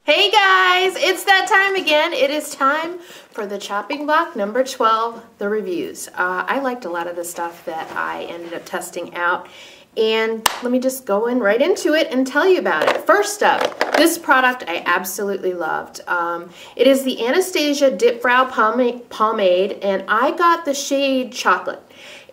Hey guys, it's that time again. It is time for the chopping block number 12, the reviews. I liked a lot of the stuff that I ended up testing out, and let me just go right into it and tell you about it. First up, this product I absolutely loved. It is the Anastasia Dip Brow Pomade, and I got the shade Chocolate,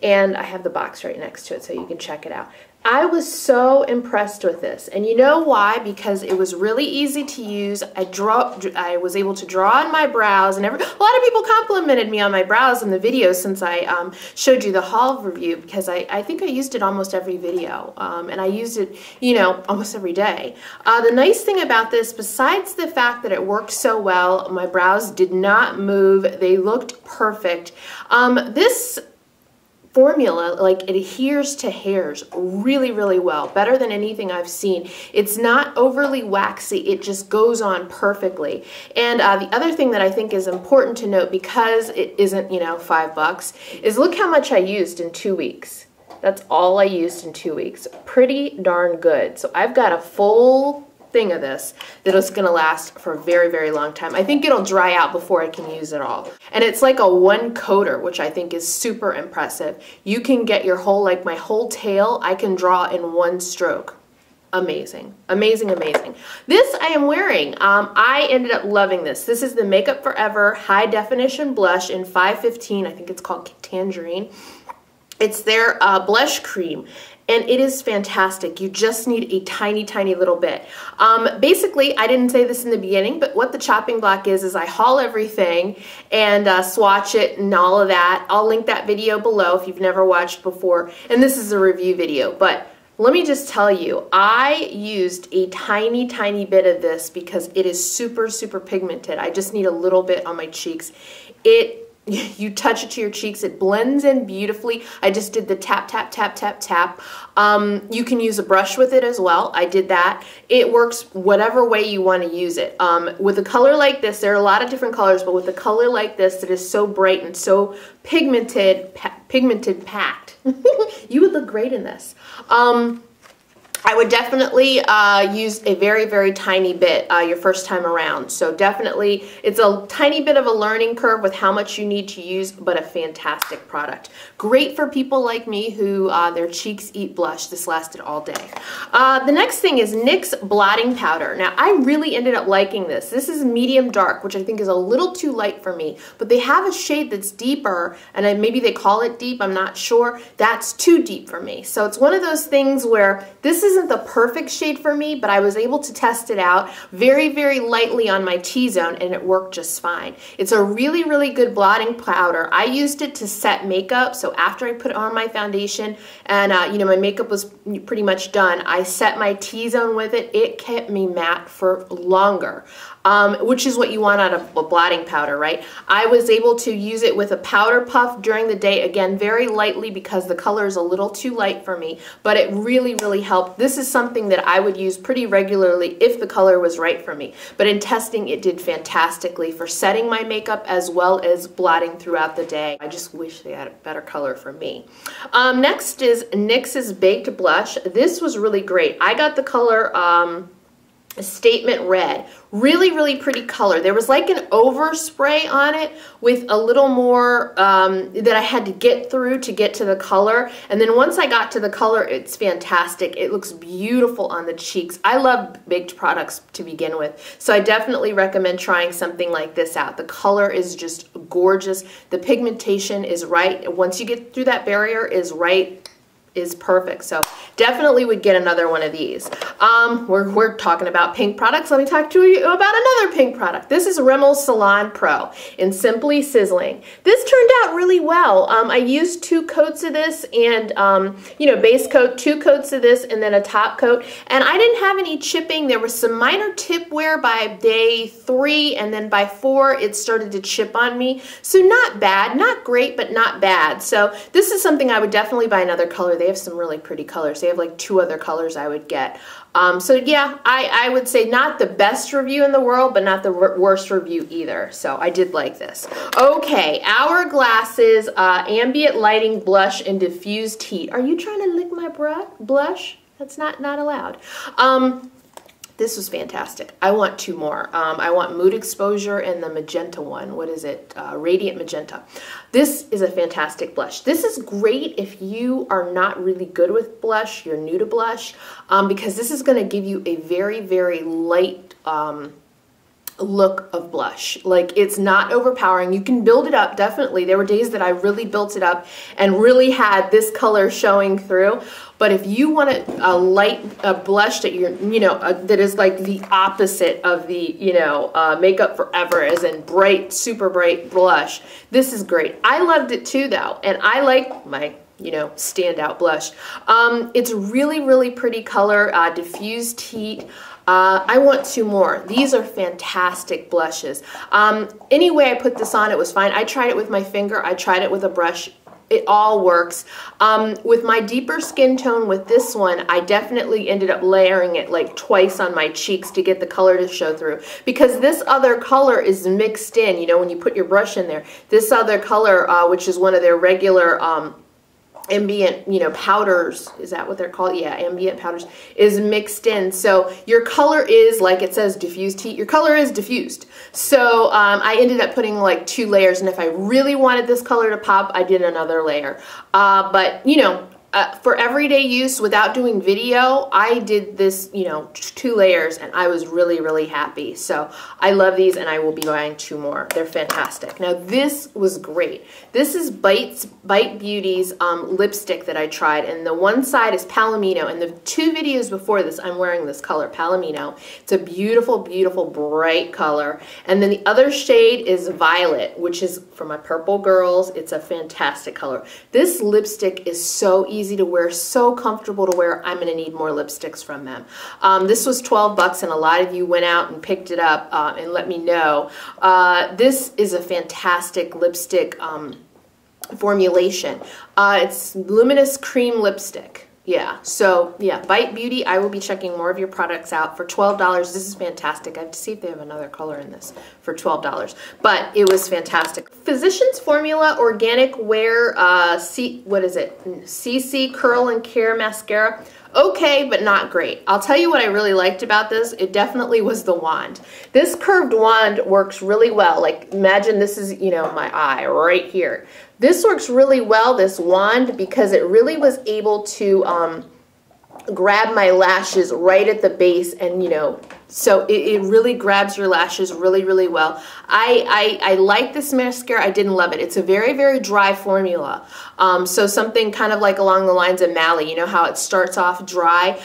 and I have the box right next to it so you can check it out. I was so impressed with this, and you know why? Because it was really easy to use. I was able to draw on my brows, and a lot of people complimented me on my brows in the video since I showed you the haul review, because I think I used it almost every video, and I used it, you know, almost every day. The nice thing about this, besides the fact that it worked so well, my brows did not move. They looked perfect. This formula, like, it adheres to hairs really, really well, better than anything I've seen. It's not overly waxy, it just goes on perfectly. And the other thing that I think is important to note, because it isn't, you know, $5, is look how much I used in 2 weeks. That's all I used in 2 weeks. Pretty darn good. So I've got a full thing of this that is going to last for a very, very long time. I think it'll dry out before I can use it all. And it's like a one coater, which I think is super impressive. You can get your whole, like my whole tail, I can draw in one stroke. Amazing, amazing, amazing. This I am wearing. I ended up loving this. This is the Makeup Forever High Definition Blush in 515. I think it's called Tangerine. It's their blush cream, and it is fantastic. You just need a tiny, tiny little bit. Basically, I didn't say this in the beginning, but what the chopping block is I haul everything and swatch it and all of that. I'll link that video below if you've never watched before, and this is a review video. But let me just tell you, I used a tiny, tiny bit of this because it is super, super pigmented. I just need a little bit on my cheeks. You touch it to your cheeks, it blends in beautifully. I just did the tap, tap, tap, tap, tap. You can use a brush with it as well. I did that. It works whatever way you want to use it. With a color like this, there are a lot of different colors, but with a color like this that is so bright and so pigmented packed, you would look great in this. I would definitely use a very, very tiny bit your first time around. So definitely, it's a tiny bit of a learning curve with how much you need to use, but a fantastic product. Great for people like me who their cheeks eat blush. This lasted all day. The next thing is NYX Blotting Powder. Now, I really ended up liking this. This is medium dark, which I think is a little too light for me, but they have a shade that's deeper, and maybe they call it deep, I'm not sure. That's too deep for me. So it's one of those things where this isn't the perfect shade for me, but I was able to test it out very, very lightly on my T-zone, and it worked just fine. It's a really, really good blotting powder. I used it to set makeup, so after I put on my foundation and you know, my makeup was pretty much done, I set my T-zone with it. It kept me matte for longer. Which is what you want out of a blotting powder, right? I was able to use it with a powder puff during the day, again, very lightly because the color is a little too light for me, but it really, really helped. This is something that I would use pretty regularly if the color was right for me, but in testing, it did fantastically for setting my makeup as well as blotting throughout the day. I just wish they had a better color for me. Next is NYX's Baked Blush. This was really great. I got the color Statement Red. Really, really pretty color. There was like an overspray on it with a little more that I had to get through to get to the color. And then once I got to the color, it's fantastic. It looks beautiful on the cheeks. I love baked products to begin with, so I definitely recommend trying something like this out. The color is just gorgeous. The pigmentation is right. Once you get through that barrier is perfect. So definitely would get another one of these. We're talking about pink products. Let me talk to you about another pink product. This is Rimmel Salon Pro in Simply Sizzling. This turned out really well. I used 2 coats of this and, you know, base coat, 2 coats of this, and then a top coat. And I didn't have any chipping. There was some minor tip wear by day 3, and then by 4, it started to chip on me. So not bad, not great, but not bad. So this is something I would definitely buy another color. They have some really pretty colors. They have like 2 other colors I would get. So yeah, I would say not the best review in the world, but not the worst review either. So I did like this. Okay, Hourglass's Ambient Lighting Blush and Diffused Heat. Are you trying to lick my blush? That's not allowed. This was fantastic. I want two more. I want Mood Exposure and the magenta one. What is it? Radiant Magenta. This is a fantastic blush. This is great if you are not really good with blush, you're new to blush, because this is going to give you a very, very light look of blush. Like, it's not overpowering. You can build it up, definitely. There were days that I really built it up and really had this color showing through. But if you want a light blush that you're, that is like the opposite of the, Makeup Forever, as in bright, super bright blush, this is great. I loved it too, though, and I like my standout blush. It's really, really pretty color, diffused heat. I want two more. These are fantastic blushes. Any way I put this on, it was fine. I tried it with my finger. I tried it with a brush. It all works. With my deeper skin tone with this one, I definitely ended up layering it like twice on my cheeks to get the color to show through, because this other color is mixed in, when you put your brush in there. This other color, which is one of their regular ambient, powders, is that what they're called? Yeah, ambient powders, is mixed in. So your color is, like it says, diffused heat. Your color is diffused. So I ended up putting like 2 layers, and if I really wanted this color to pop, I did another layer. But for everyday use without doing video, I did this, 2 layers, and I was really, really happy. So I love these, and I will be buying 2 more. They're fantastic. Now this was great. This is Bite Beauty's lipstick that I tried, and the one side is Palomino, and the 2 videos before this, I'm wearing this color, Palomino. It's a beautiful, beautiful, bright color. And then the other shade is Violet, which is for my purple girls. It's a fantastic color. This lipstick is so easy to wear, so comfortable to wear. I'm going to need more lipsticks from them. This was 12 bucks, and a lot of you went out and picked it up and let me know. This is a fantastic lipstick formulation. It's luminous cream lipstick. Yeah, so yeah, Bite Beauty, I will be checking more of your products out for $12. This is fantastic. I have to see if they have another color in this for $12, but it was fantastic. Physicians Formula Organic Wear, what is it? CC Curl and Care Mascara. Okay, but not great. I'll tell you what I really liked about this. It definitely was the wand. This curved wand works really well. Like, imagine this is, my eye right here. This works really well, this wand, because it really was able to grab my lashes right at the base, and so it really grabs your lashes really, really well. I like this mascara. I didn't love it. It's a very, very dry formula. So something kind of like along the lines of Mally, how it starts off dry.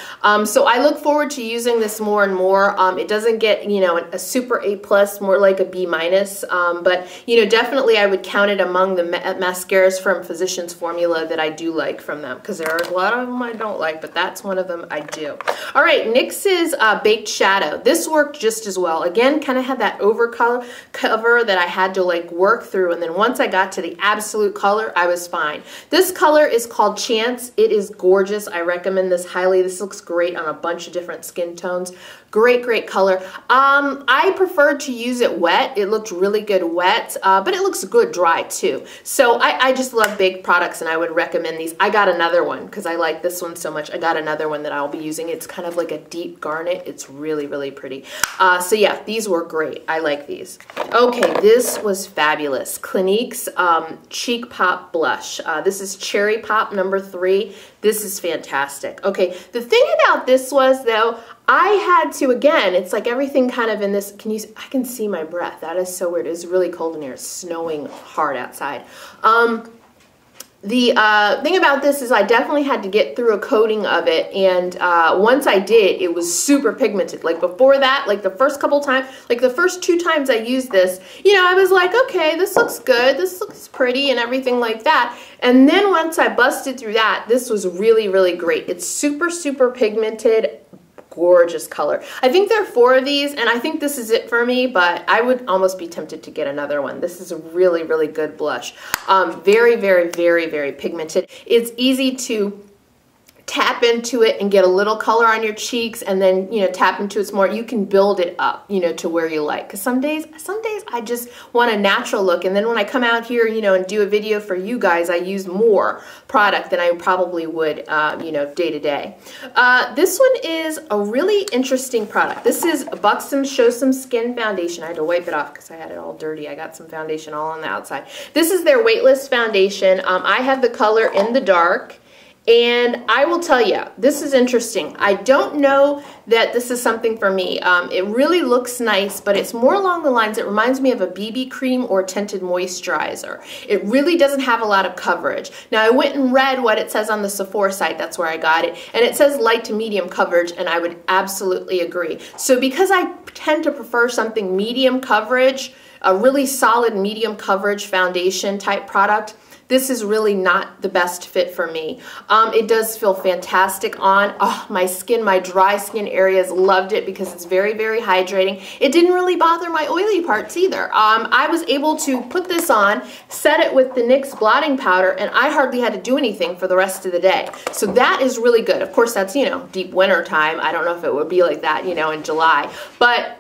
So I look forward to using this more and more. It doesn't get, a super A+, more like a B-. But, definitely I would count it among the mascaras from Physicians Formula that I do like from them, because there are a lot of them I don't like, but that's one of them I do. All right, NYX's Baked Shadow. This worked just as well. Again, kind of had that cover that I had to like work through, and then once I got to the absolute color, I was fine. This color is called Chance. It is gorgeous. I recommend this highly. This looks great on a bunch of different skin tones. Great, great color. I preferred to use it wet. It looked really good wet, but it looks good dry too. So I just love baked products, and I would recommend these. I got another one because I like this one so much. I got another one that I'll be using. It's kind of like a deep garnet. It's really, really pretty. So yeah, these were great. I like these. Okay, this was fabulous. Clinique's Cheek Pop Blush. This is Cherry Pop number 3. This is fantastic. Okay, the thing about this was, though, I had to, again, it's like everything kind of in this, I can see my breath. That is so weird. It's really cold in here. It's snowing hard outside. The thing about this is I definitely had to get through a coating of it, and once I did, it was super pigmented. Like before that, like the first couple times, like the first 2 times I used this, I was like, okay, this looks good, this looks pretty and everything like that. And then once I busted through that, this was really, really great. It's super, super pigmented. Gorgeous color. I think there are 4 of these, and I think this is it for me, but I would almost be tempted to get another one. This is a really, really good blush. Very, very, very, very pigmented. It's easy to tap into it and get a little color on your cheeks, and then, you know, tap into it some more. You can build it up, you know, to where you like. Because some days I just want a natural look, and then when I come out here, you know, and do a video for you guys, I use more product than I probably would, you know, day to day. This one is a really interesting product. This is Buxom Show Some Skin Foundation. I had to wipe it off because I had it all dirty. I got some foundation all on the outside. This is their weightless foundation. I have the color in the dark. And I will tell you, this is interesting. I don't know that this is something for me. It really looks nice, but it's more along the lines, it reminds me of a BB cream or tinted moisturizer. It really doesn't have a lot of coverage. Now, I went and read what it says on the Sephora site, that's where I got it, and it says light to medium coverage, and I would absolutely agree. So because I tend to prefer something medium coverage, a really solid medium coverage foundation type product, this is really not the best fit for me. It does feel fantastic on. Oh, my skin, my dry skin areas loved it because it's very, very hydrating. It didn't really bother my oily parts either. I was able to put this on, set it with the NYX blotting powder, and I hardly had to do anything for the rest of the day. So that is really good. Of course, that's, you know, deep winter time. I don't know if it would be like that, you know, in July. But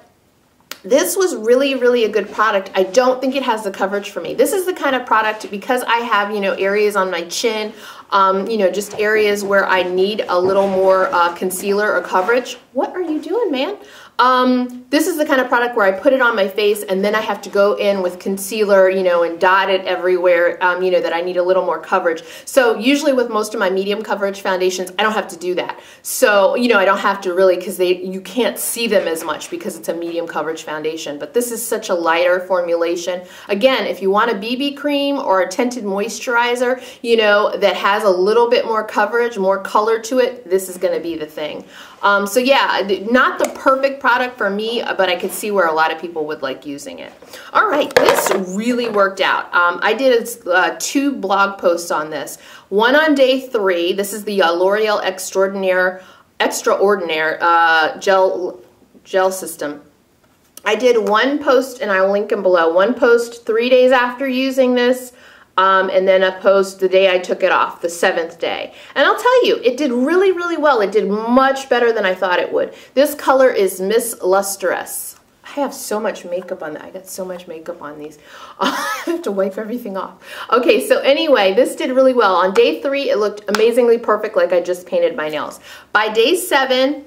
this was really, really a good product. I don't think it has the coverage for me. This is the kind of product, because I have, you know, areas on my chin, you know, just areas where I need a little more concealer or coverage. What are you doing, man? This is the kind of product where I put it on my face and then I have to go in with concealer, you know, and dot it everywhere, you know, that I need a little more coverage. So usually with most of my medium coverage foundations, I don't have to do that. So, you know, I don't have to really, because you can't see them as much because it's a medium coverage foundation. But this is such a lighter formulation. Again, if you want a BB cream or a tinted moisturizer, you know, that has a little bit more coverage, more color to it, this is going to be the thing. So yeah, not the perfect product for me, but I could see where a lot of people would like using it. All right, this really worked out. I did 2 blog posts on this. One on day 3. This is the L'Oreal Extraordinaire gel system. I did one post, and I'll link them below. One post 3 days after using this. And then a post the day I took it off, the 7th day. And I'll tell you, it did really, really well. It did much better than I thought it would. This color is Miss Lustrous. I have so much makeup on that. I got so much makeup on these. I have to wipe everything off. Okay, so anyway, this did really well. On day 3, it looked amazingly perfect, like I just painted my nails. By day 7,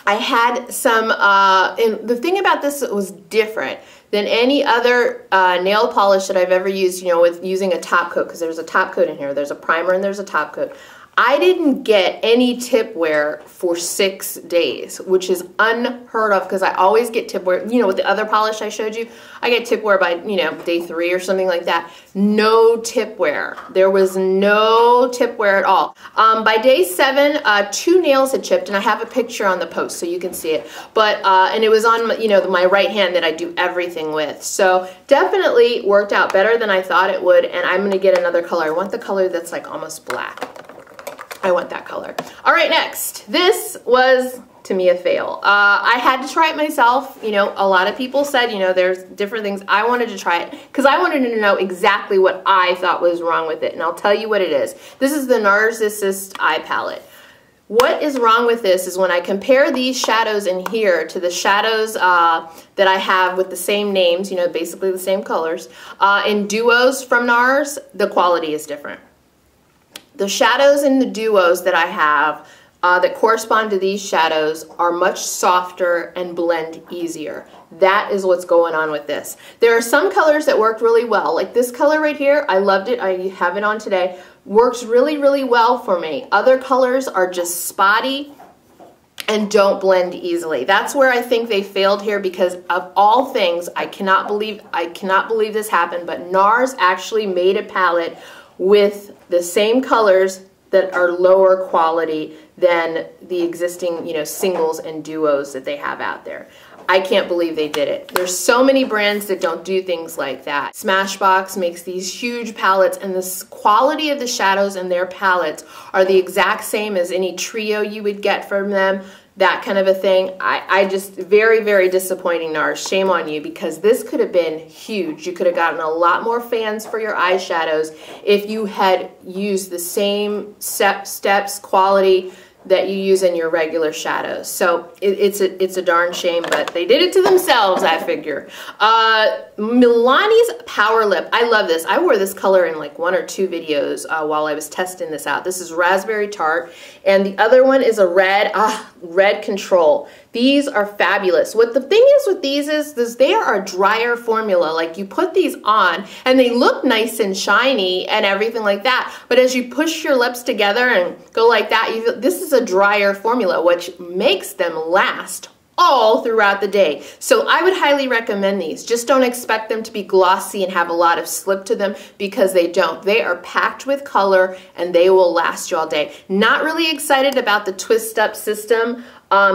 I had some, and the thing about this was different than any other nail polish that I've ever used, you know, with using a top coat, because there's a top coat in here. There's a primer and there's a top coat. I didn't get any tip wear for 6 days, which is unheard of, because I always get tip wear, you know, with the other polish I showed you, I get tip wear by, you know, day 3 or something like that. No tip wear. There was no tip wear at all. By day 7, 2 nails had chipped, and I have a picture on the post so you can see it. But, and it was on, you know, my right hand that I do everything with. So definitely worked out better than I thought it would, and I'm going to get another color. I want the color that's like almost black. I want that color. All right, next. This was, to me, a fail. I had to try it myself. You know, a lot of people said, you know, there's different things. I wanted to try it because I wanted to know exactly what I thought was wrong with it, and I'll tell you what it is. This is the Narcissist eye palette. What is wrong with this is when I compare these shadows in here to the shadows that I have with the same names, you know, basically the same colors, in duos from NARS, the quality is different. The shadows in the duos that I have that correspond to these shadows are much softer and blend easier. That is what's going on with this. There are some colors that worked really well, like this color right here. I loved it. I have it on today. Works really, really well for me. Other colors are just spotty and don't blend easily. That's where I think they failed here, because of all things, I cannot believe this happened, but NARS actually made a palette with the same colors that are lower quality than the existing, you know, singles and duos that they have out there. I can't believe they did it. There's so many brands that don't do things like that. Smashbox makes these huge palettes, and the quality of the shadows in their palettes are the exact same as any trio you would get from them. that kind of a thing. I just, very, very disappointing, NARS. Shame on you, because this could have been huge. You could have gotten a lot more fans for your eyeshadows if you had used the same steps, quality that you use in your regular shadows. So it's a darn shame, but they did it to themselves, I figure. Milani's Power Lip. I love this. I wore this color in like 1 or 2 videos while I was testing this out. This is Raspberry Tart, and the other one is a red, Red Control. These are fabulous. What the thing is with these is they are a drier formula. Like, you put these on and they look nice and shiny and everything like that, but as you push your lips together and go like that, this is a drier formula, which makes them last all throughout the day. So I would highly recommend these. Just don't expect them to be glossy and have a lot of slip to them, because they don't. They are packed with color and they will last you all day. Not really excited about the twist up system,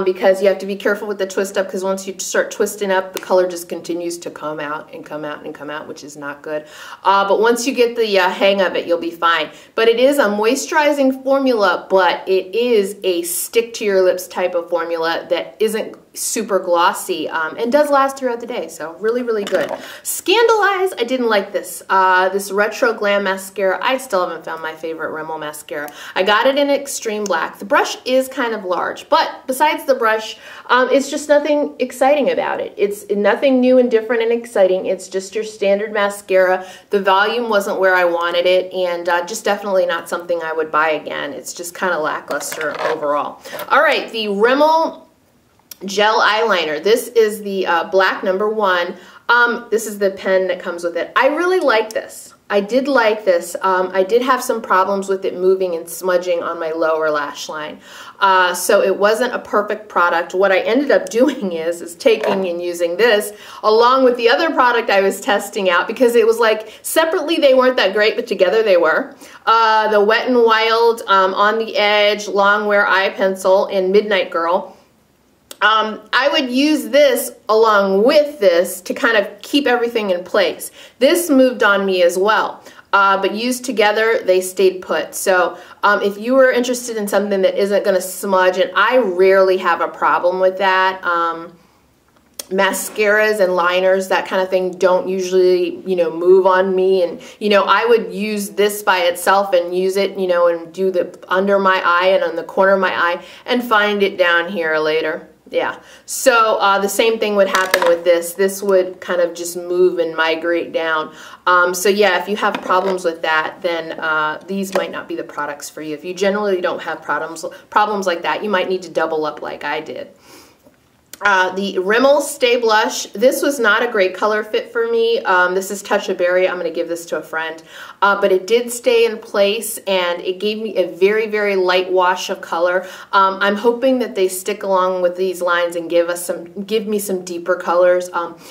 because you have to be careful with the twist up, because once you start twisting up, the color just continues to come out and come out and come out, which is not good. But once you get the hang of it, you'll be fine. But it is a moisturizing formula, but it is a stick to your lips type of formula that isn't super glossy and does last throughout the day. So really, really good. Scandalize, I didn't like this. This Retro Glam Mascara. I still haven't found my favorite Rimmel mascara. I got it in Extreme Black. The brush is kind of large, but besides the brush, it's just nothing exciting about it. It's nothing new and different and exciting. It's just your standard mascara. The volume wasn't where I wanted it, and just definitely not something I would buy again. It's just kind of lackluster overall. All right, the Rimmel Gel Eyeliner. This is the black #1. This is the pen that comes with it. I really like this. I did like this. I did have some problems with it moving and smudging on my lower lash line. So it wasn't a perfect product. What I ended up doing is taking and using this along with the other product I was testing out, because it was like separately they weren't that great, but together they were. The Wet n Wild On the Edge Long Wear Eye Pencil in Midnight Girl. I would use this along with this to kind of keep everything in place. This moved on me as well, but used together, they stayed put. So if you were interested in something that isn't going to smudge, and I rarely have a problem with that, mascaras and liners, that kind of thing, don't usually, move on me. And, I would use this by itself and use it, and do the under my eye and on the corner of my eye and find it down here later. Yeah, so the same thing would happen with this. This would kind of just move and migrate down. So yeah, if you have problems with that, then these might not be the products for you. If you generally don't have problems like that, you might need to double up like I did. The Rimmel Stay Blush. This was not a great color fit for me. This is Touch of Berry. I'm going to give this to a friend. But it did stay in place, and it gave me a very, very light wash of color. I'm hoping that they stick along with these lines and give me some deeper colors.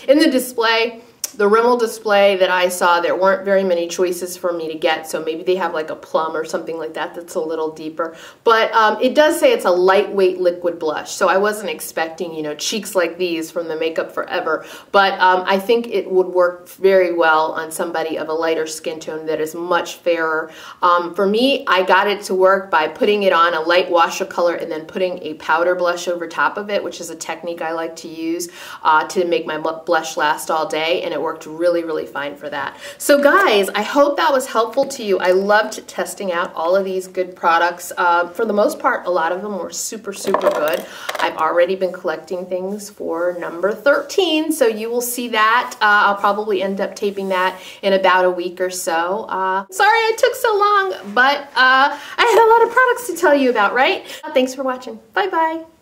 In the display, the Rimmel display that I saw, there weren't very many choices for me to get, so maybe they have like a plum or something like that that's a little deeper. But it does say it's a lightweight liquid blush, so I wasn't expecting, cheeks like these from the Makeup Forever. But I think it would work very well on somebody of a lighter skin tone that is much fairer. For me, I got it to work by putting it on a light wash of color and then putting a powder blush over top of it, which is a technique I like to use to make my blush last all day, and it worked really, really fine for that. So guys, I hope that was helpful to you. I loved testing out all of these good products. For the most part, a lot of them were super, super good. I've already been collecting things for number 13, so you will see that. I'll probably end up taping that in about a week or so. Sorry it took so long, but I had a lot of products to tell you about, right? Thanks for watching. Bye-bye.